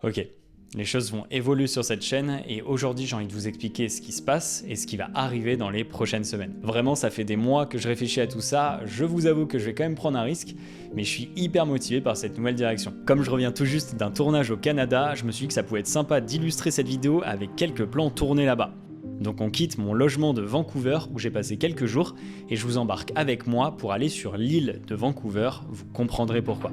Ok, les choses vont évoluer sur cette chaîne et aujourd'hui j'ai envie de vous expliquer ce qui se passe et ce qui va arriver dans les prochaines semaines. Vraiment, ça fait des mois que je réfléchis à tout ça, je vous avoue que je vais quand même prendre un risque, mais je suis hyper motivé par cette nouvelle direction. Comme je reviens tout juste d'un tournage au Canada, je me suis dit que ça pouvait être sympa d'illustrer cette vidéo avec quelques plans tournés là-bas. Donc on quitte mon logement de Vancouver où j'ai passé quelques jours et je vous embarque avec moi pour aller sur l'île de Vancouver, vous comprendrez pourquoi.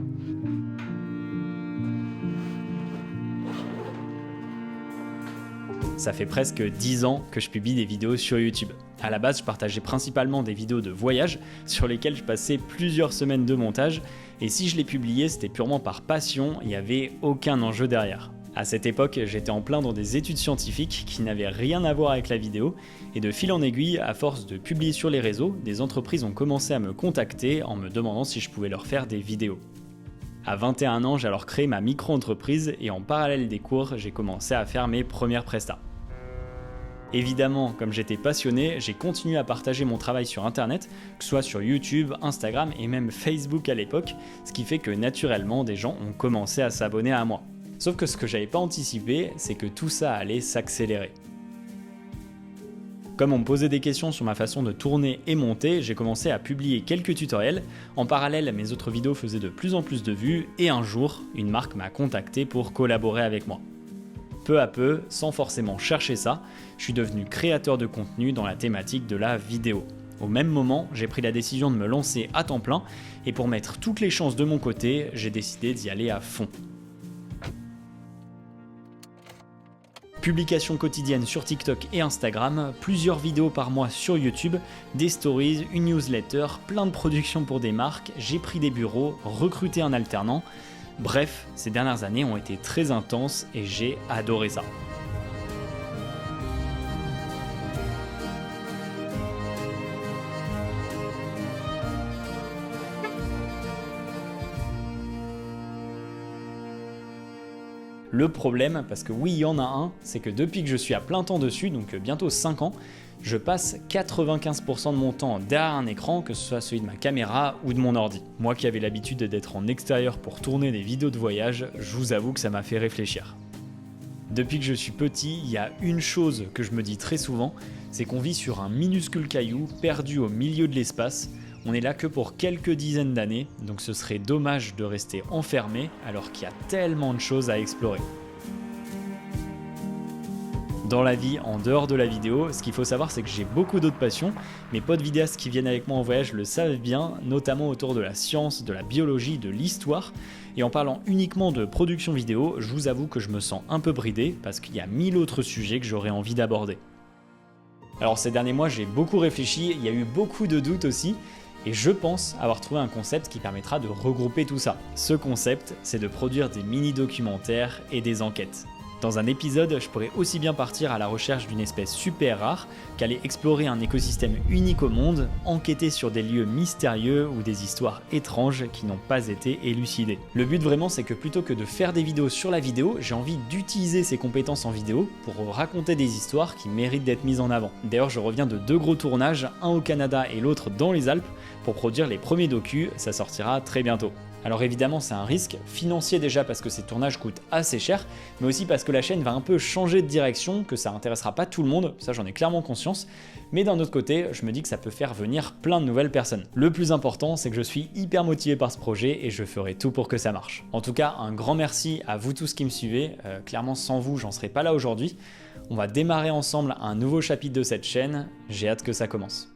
Ça fait presque 10 ans que je publie des vidéos sur YouTube. À la base, je partageais principalement des vidéos de voyage sur lesquelles je passais plusieurs semaines de montage et si je les publiais, c'était purement par passion, il n'y avait aucun enjeu derrière. À cette époque, j'étais en plein dans des études scientifiques qui n'avaient rien à voir avec la vidéo et de fil en aiguille, à force de publier sur les réseaux, des entreprises ont commencé à me contacter en me demandant si je pouvais leur faire des vidéos. À 21 ans, j'ai alors créé ma micro-entreprise et en parallèle des cours, j'ai commencé à faire mes premières prestats. Évidemment, comme j'étais passionné, j'ai continué à partager mon travail sur internet, que ce soit sur YouTube, Instagram et même Facebook à l'époque, ce qui fait que naturellement des gens ont commencé à s'abonner à moi. Sauf que ce que j'avais pas anticipé, c'est que tout ça allait s'accélérer. Comme on me posait des questions sur ma façon de tourner et monter, j'ai commencé à publier quelques tutoriels. En parallèle, mes autres vidéos faisaient de plus en plus de vues et un jour, une marque m'a contacté pour collaborer avec moi. Peu à peu, sans forcément chercher ça, je suis devenu créateur de contenu dans la thématique de la vidéo. Au même moment, j'ai pris la décision de me lancer à temps plein et pour mettre toutes les chances de mon côté, j'ai décidé d'y aller à fond. Publications quotidiennes sur TikTok et Instagram, plusieurs vidéos par mois sur YouTube, des stories, une newsletter, plein de productions pour des marques, j'ai pris des bureaux, recruté un alternant. Bref, ces dernières années ont été très intenses et j'ai adoré ça. Le problème, parce que oui il y en a un, c'est que depuis que je suis à plein temps dessus, donc bientôt 5 ans, je passe 95% de mon temps derrière un écran, que ce soit celui de ma caméra ou de mon ordi. Moi qui avais l'habitude d'être en extérieur pour tourner des vidéos de voyage, je vous avoue que ça m'a fait réfléchir. Depuis que je suis petit, il y a une chose que je me dis très souvent, c'est qu'on vit sur un minuscule caillou perdu au milieu de l'espace. On est là que pour quelques dizaines d'années, donc ce serait dommage de rester enfermé alors qu'il y a tellement de choses à explorer. Dans la vie, en dehors de la vidéo, ce qu'il faut savoir c'est que j'ai beaucoup d'autres passions. Mes potes vidéastes qui viennent avec moi en voyage le savent bien, notamment autour de la science, de la biologie, de l'histoire. Et en parlant uniquement de production vidéo, je vous avoue que je me sens un peu bridé parce qu'il y a 1000 autres sujets que j'aurais envie d'aborder. Alors ces derniers mois, j'ai beaucoup réfléchi, il y a eu beaucoup de doutes aussi. Et je pense avoir trouvé un concept qui permettra de regrouper tout ça. Ce concept, c'est de produire des mini-documentaires et des enquêtes. Dans un épisode, je pourrais aussi bien partir à la recherche d'une espèce super rare qu'aller explorer un écosystème unique au monde, enquêter sur des lieux mystérieux ou des histoires étranges qui n'ont pas été élucidées. Le but vraiment, c'est que plutôt que de faire des vidéos sur la vidéo, j'ai envie d'utiliser ces compétences en vidéo pour raconter des histoires qui méritent d'être mises en avant. D'ailleurs, je reviens de 2 gros tournages, un au Canada et l'autre dans les Alpes, pour produire les premiers docus, ça sortira très bientôt. Alors évidemment c'est un risque financier déjà parce que ces tournages coûtent assez cher, mais aussi parce que la chaîne va un peu changer de direction, que ça intéressera pas tout le monde, ça j'en ai clairement conscience, mais d'un autre côté je me dis que ça peut faire venir plein de nouvelles personnes. Le plus important c'est que je suis hyper motivé par ce projet et je ferai tout pour que ça marche. En tout cas un grand merci à vous tous qui me suivez, clairement sans vous j'en serais pas là aujourd'hui. On va démarrer ensemble un nouveau chapitre de cette chaîne, j'ai hâte que ça commence.